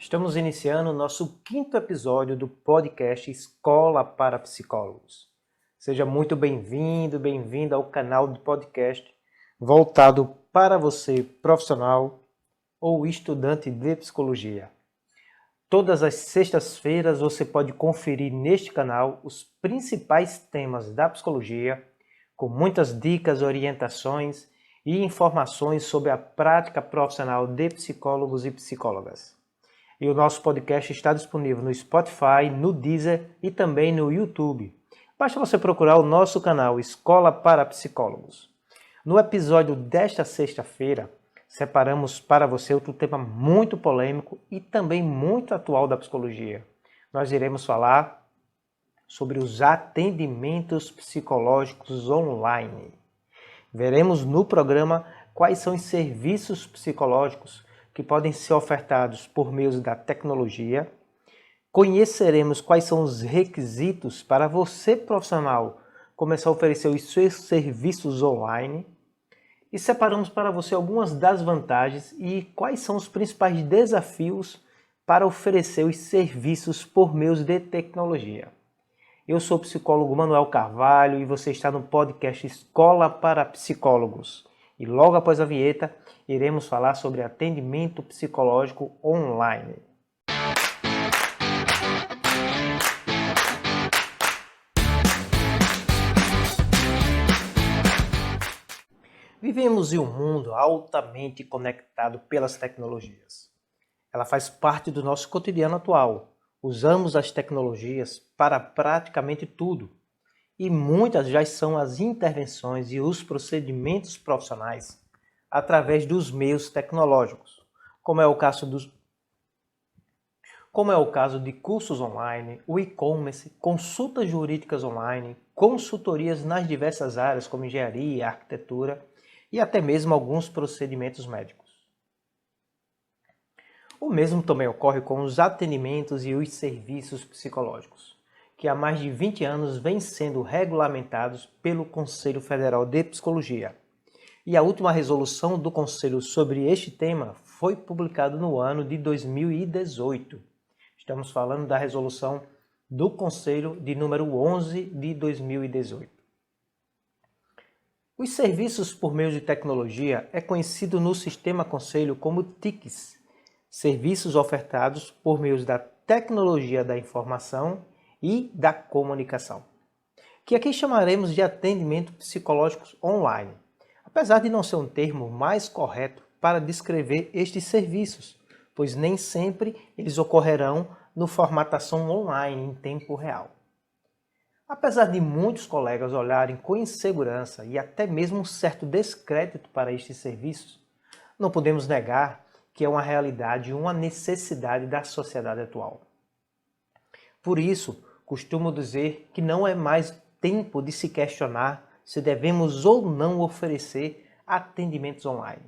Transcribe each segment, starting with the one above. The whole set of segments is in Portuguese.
Estamos iniciando o nosso quinto episódio do podcast Escola para Psicólogos. Seja muito bem-vindo, bem-vinda ao canal do podcast voltado para você, profissional ou estudante de psicologia. Todas as sextas-feiras você pode conferir neste canal os principais temas da psicologia, com muitas dicas, orientações e informações sobre a prática profissional de psicólogos e psicólogas. E o nosso podcast está disponível no Spotify, no Deezer e também no YouTube. Basta você procurar o nosso canal Escola para Psicólogos. No episódio desta sexta-feira, separamos para você outro tema muito polêmico e também muito atual da psicologia. Nós iremos falar sobre os atendimentos psicológicos online. Veremos no programa quais são os serviços psicológicos que podem ser ofertados por meio da tecnologia. Conheceremos quais são os requisitos para você, profissional, começar a oferecer os seus serviços online. E separamos para você algumas das vantagens e quais são os principais desafios para oferecer os serviços por meio de tecnologia. Eu sou o psicólogo Manuel Carvalho e você está no podcast Escola para Psicólogos. E logo após a vinheta, iremos falar sobre atendimento psicológico online. Vivemos em um mundo altamente conectado pelas tecnologias. Ela faz parte do nosso cotidiano atual. Usamos as tecnologias para praticamente tudo. E muitas já são as intervenções e os procedimentos profissionais através dos meios tecnológicos, como é o caso de cursos online, o e-commerce, consultas jurídicas online, consultorias nas diversas áreas como engenharia, arquitetura e até mesmo alguns procedimentos médicos. O mesmo também ocorre com os atendimentos e os serviços psicológicos, que há mais de 20 anos vêm sendo regulamentados pelo Conselho Federal de Psicologia. E a última resolução do Conselho sobre este tema foi publicada no ano de 2018. Estamos falando da resolução do Conselho de número 11 de 2018. Os serviços por meio de tecnologia é conhecido no Sistema Conselho como TICs, serviços ofertados por meio da tecnologia da informação e da comunicação, que aqui chamaremos de atendimento psicológicos online, apesar de não ser um termo mais correto para descrever estes serviços, pois nem sempre eles ocorrerão no formatação online em tempo real. Apesar de muitos colegas olharem com insegurança e até mesmo um certo descrédito para estes serviços, não podemos negar que é uma realidade e uma necessidade da sociedade atual. Por isso, costumo dizer que não é mais tempo de se questionar se devemos ou não oferecer atendimentos online,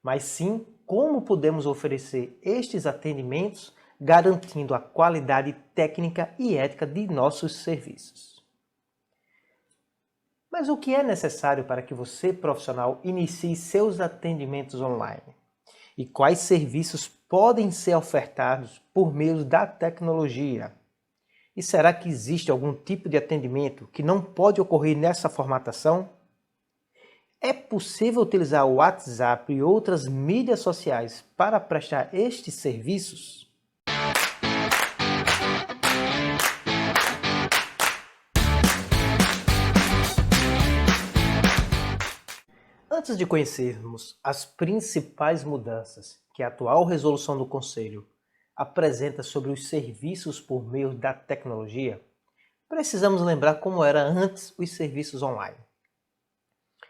mas sim como podemos oferecer estes atendimentos garantindo a qualidade técnica e ética de nossos serviços. Mas o que é necessário para que você, profissional, inicie seus atendimentos online? E quais serviços podem ser ofertados por meio da tecnologia? E será que existe algum tipo de atendimento que não pode ocorrer nessa formatação? É possível utilizar o WhatsApp e outras mídias sociais para prestar estes serviços? Antes de conhecermos as principais mudanças que a atual resolução do Conselho apresenta sobre os serviços por meio da tecnologia, precisamos lembrar como era antes os serviços online.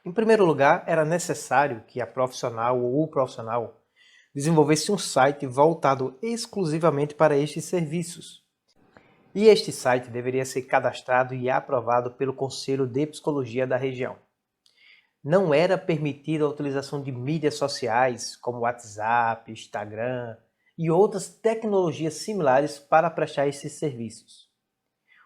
Em primeiro lugar, era necessário que a profissional ou o profissional desenvolvesse um site voltado exclusivamente para estes serviços. E este site deveria ser cadastrado e aprovado pelo Conselho de Psicologia da região. Não era permitida a utilização de mídias sociais como WhatsApp, Instagram e outras tecnologias similares para prestar esses serviços.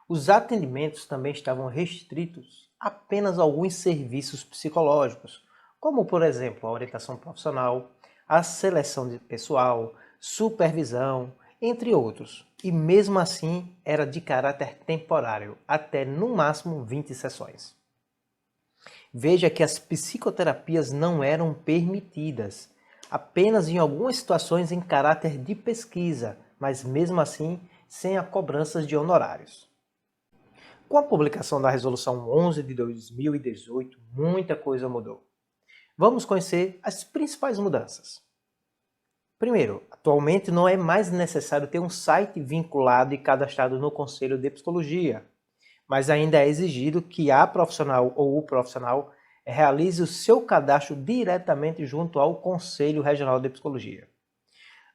Os atendimentos também estavam restritos a apenas a alguns serviços psicológicos, como por exemplo a orientação profissional, a seleção de pessoal, supervisão, entre outros. E mesmo assim era de caráter temporário, até no máximo 20 sessões. Veja que as psicoterapias não eram permitidas, apenas em algumas situações em caráter de pesquisa, mas mesmo assim sem a cobrança de honorários. Com a publicação da Resolução 11 de 2018, muita coisa mudou. Vamos conhecer as principais mudanças. Primeiro, atualmente não é mais necessário ter um site vinculado e cadastrado no Conselho de Psicologia, mas ainda é exigido que a profissional ou o profissional realize o seu cadastro diretamente junto ao Conselho Regional de Psicologia.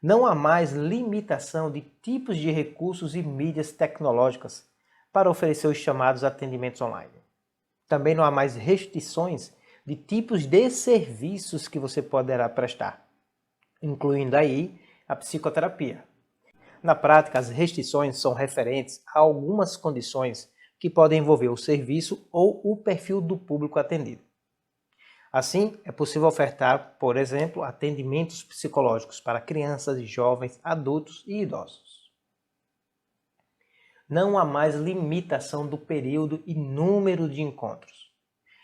Não há mais limitação de tipos de recursos e mídias tecnológicas para oferecer os chamados atendimentos online. Também não há mais restrições de tipos de serviços que você poderá prestar, incluindo aí a psicoterapia. Na prática, as restrições são referentes a algumas condições que podem envolver o serviço ou o perfil do público atendido. Assim, é possível ofertar, por exemplo, atendimentos psicológicos para crianças, jovens, adultos e idosos. Não há mais limitação do período e número de encontros.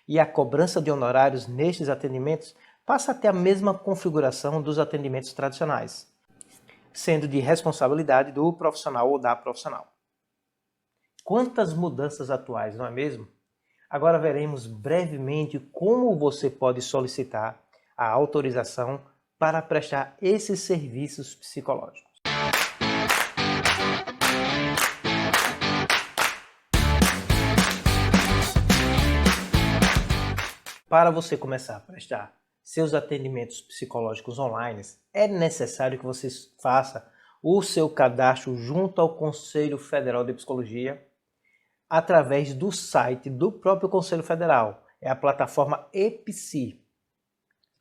E a cobrança de honorários nestes atendimentos passa a ter a mesma configuração dos atendimentos tradicionais, sendo de responsabilidade do profissional ou da profissional. Quantas mudanças atuais, não é mesmo? Agora veremos brevemente como você pode solicitar a autorização para prestar esses serviços psicológicos. Para você começar a prestar seus atendimentos psicológicos online, é necessário que você faça o seu cadastro junto ao Conselho Federal de Psicologia através do site do próprio Conselho Federal, é a plataforma EPSI.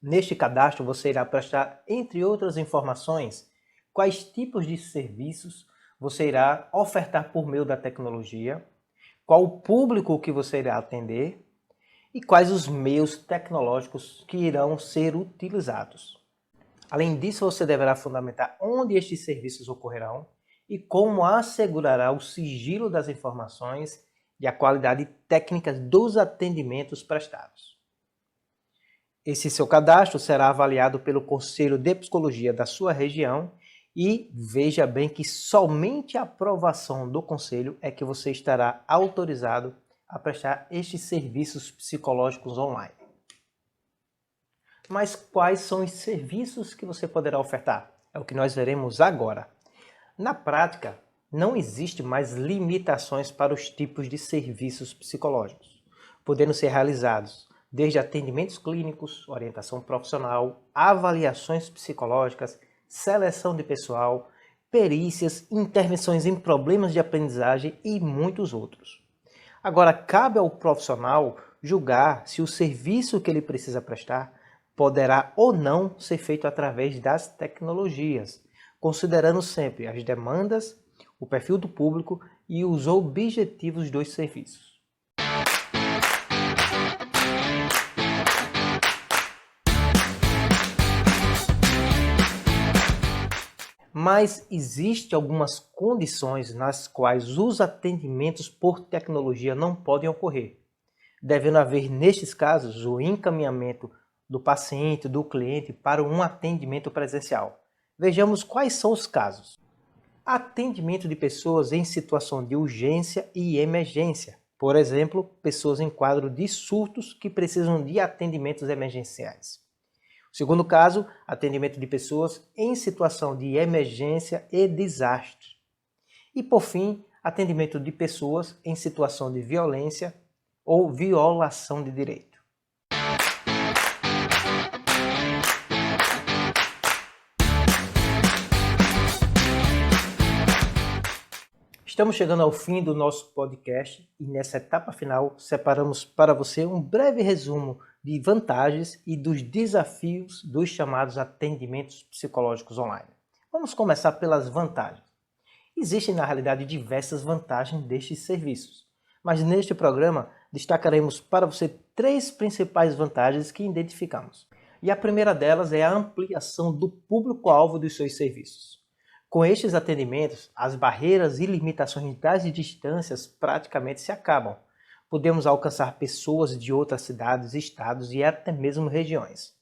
Neste cadastro você irá prestar, entre outras informações, quais tipos de serviços você irá ofertar por meio da tecnologia, qual o público que você irá atender e quais os meios tecnológicos que irão ser utilizados. Além disso, você deverá fundamentar onde estes serviços ocorrerão e como assegurará o sigilo das informações e a qualidade técnica dos atendimentos prestados. Esse seu cadastro será avaliado pelo Conselho de Psicologia da sua região e veja bem que somente a aprovação do Conselho é que você estará autorizado a prestar estes serviços psicológicos online. Mas quais são os serviços que você poderá ofertar? É o que nós veremos agora. Na prática, não existe mais limitações para os tipos de serviços psicológicos, podendo ser realizados desde atendimentos clínicos, orientação profissional, avaliações psicológicas, seleção de pessoal, perícias, intervenções em problemas de aprendizagem e muitos outros. Agora, cabe ao profissional julgar se o serviço que ele precisa prestar poderá ou não ser feito através das tecnologias, considerando sempre as demandas, o perfil do público e os objetivos dos serviços. Mas existem algumas condições nas quais os atendimentos por tecnologia não podem ocorrer, devendo haver, nestes casos, o encaminhamento do paciente, do cliente, para um atendimento presencial. Vejamos quais são os casos. Atendimento de pessoas em situação de urgência e emergência. Por exemplo, pessoas em quadro de surtos que precisam de atendimentos emergenciais. O segundo caso, atendimento de pessoas em situação de emergência e desastre. E, por fim, atendimento de pessoas em situação de violência ou violação de direito. Estamos chegando ao fim do nosso podcast e nessa etapa final separamos para você um breve resumo de vantagens e dos desafios dos chamados atendimentos psicológicos online. Vamos começar pelas vantagens. Existem na realidade diversas vantagens destes serviços, mas neste programa destacaremos para você 3 principais vantagens que identificamos. E a primeira delas é a ampliação do público-alvo dos seus serviços. Com estes atendimentos, as barreiras e limitações das distâncias praticamente se acabam. Podemos alcançar pessoas de outras cidades, estados e até mesmo regiões.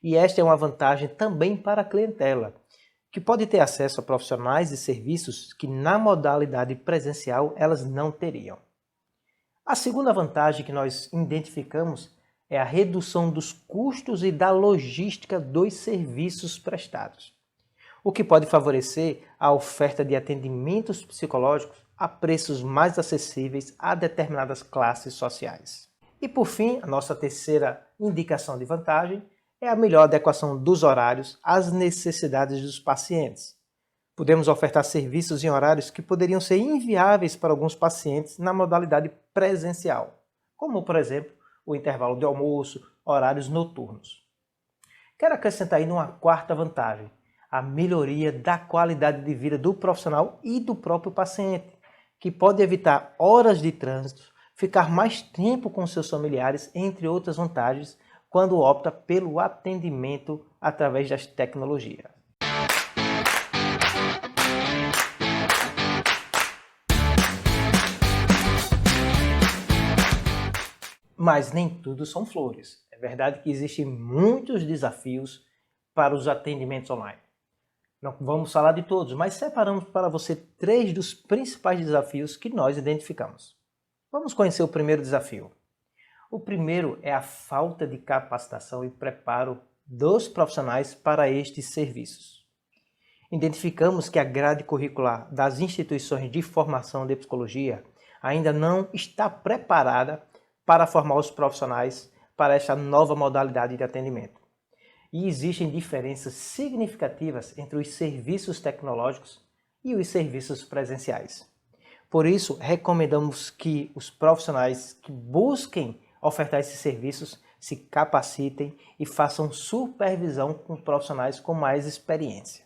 E esta é uma vantagem também para a clientela, que pode ter acesso a profissionais e serviços que na modalidade presencial elas não teriam. A segunda vantagem que nós identificamos é a redução dos custos e da logística dos serviços prestados, o que pode favorecer a oferta de atendimentos psicológicos a preços mais acessíveis a determinadas classes sociais. E por fim, a nossa terceira indicação de vantagem é a melhor adequação dos horários às necessidades dos pacientes. Podemos ofertar serviços em horários que poderiam ser inviáveis para alguns pacientes na modalidade presencial, como, por exemplo, o intervalo de almoço, horários noturnos. Quero acrescentar ainda uma quarta vantagem, a melhoria da qualidade de vida do profissional e do próprio paciente, que pode evitar horas de trânsito, ficar mais tempo com seus familiares, entre outras vantagens, quando opta pelo atendimento através das tecnologias. Mas nem tudo são flores. É verdade que existem muitos desafios para os atendimentos online. Não vamos falar de todos, mas separamos para você 3 dos principais desafios que nós identificamos. Vamos conhecer o primeiro desafio. O primeiro é a falta de capacitação e preparo dos profissionais para estes serviços. Identificamos que a grade curricular das instituições de formação de psicologia ainda não está preparada para formar os profissionais para esta nova modalidade de atendimento. E existem diferenças significativas entre os serviços tecnológicos e os serviços presenciais. Por isso, recomendamos que os profissionais que busquem ofertar esses serviços se capacitem e façam supervisão com profissionais com mais experiência.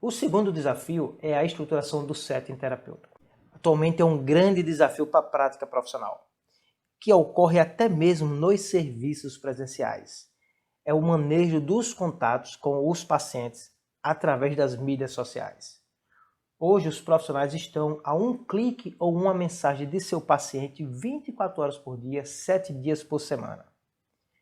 O segundo desafio é a estruturação do setting terapêutico. Atualmente é um grande desafio para a prática profissional, que ocorre até mesmo nos serviços presenciais. É o manejo dos contatos com os pacientes através das mídias sociais. Hoje os profissionais estão a um clique ou uma mensagem de seu paciente 24 horas por dia, 7 dias por semana.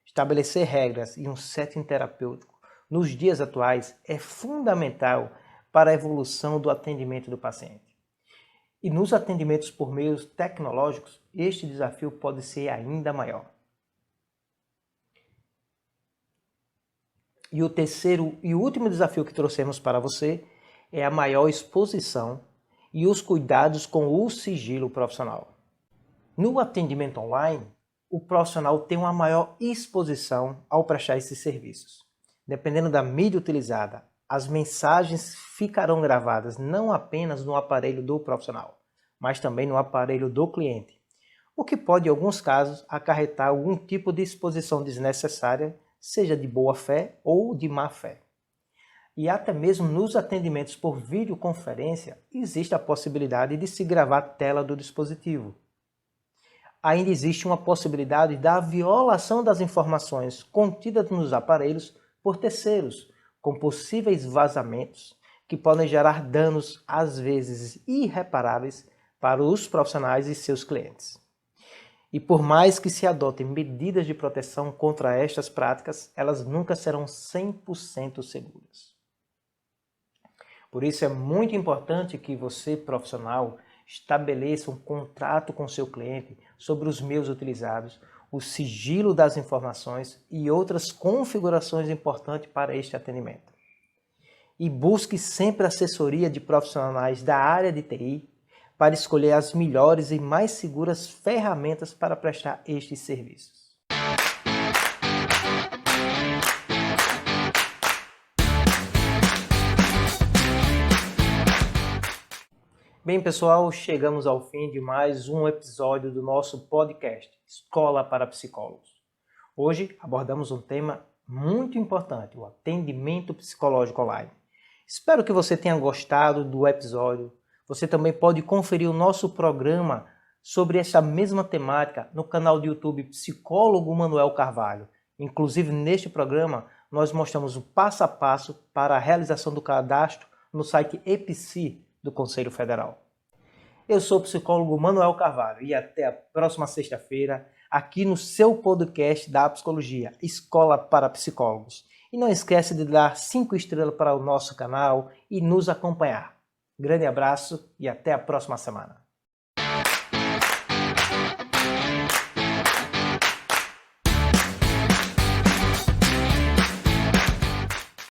Estabelecer regras e um setting terapêutico nos dias atuais é fundamental para a evolução do atendimento do paciente. E nos atendimentos por meios tecnológicos, este desafio pode ser ainda maior. E o terceiro e último desafio que trouxemos para você é a maior exposição e os cuidados com o sigilo profissional. No atendimento online, o profissional tem uma maior exposição ao prestar esses serviços. Dependendo da mídia utilizada, as mensagens ficarão gravadas não apenas no aparelho do profissional, mas também no aparelho do cliente, o que pode, em alguns casos, acarretar algum tipo de exposição desnecessária, seja de boa fé ou de má fé. E até mesmo nos atendimentos por videoconferência, existe a possibilidade de se gravar a tela do dispositivo. Ainda existe uma possibilidade da violação das informações contidas nos aparelhos por terceiros, com possíveis vazamentos que podem gerar danos, às vezes irreparáveis, para os profissionais e seus clientes. E por mais que se adotem medidas de proteção contra estas práticas, elas nunca serão 100% seguras. Por isso é muito importante que você, profissional, estabeleça um contrato com seu cliente sobre os meios utilizados, o sigilo das informações e outras configurações importantes para este atendimento. E busque sempre assessoria de profissionais da área de TI para escolher as melhores e mais seguras ferramentas para prestar estes serviços. Bem, pessoal, chegamos ao fim de mais um episódio do nosso podcast, Escola para Psicólogos. Hoje abordamos um tema muito importante, o atendimento psicológico online. Espero que você tenha gostado do episódio. Você também pode conferir o nosso programa sobre essa mesma temática no canal do YouTube Psicólogo Manuel Carvalho. Inclusive, neste programa, nós mostramos o passo a passo para a realização do cadastro no site EPC do Conselho Federal. Eu sou o psicólogo Manuel Carvalho e até a próxima sexta-feira aqui no seu podcast da Psicologia, Escola para Psicólogos. E não esquece de dar 5 estrelas para o nosso canal e nos acompanhar. Grande abraço e até a próxima semana.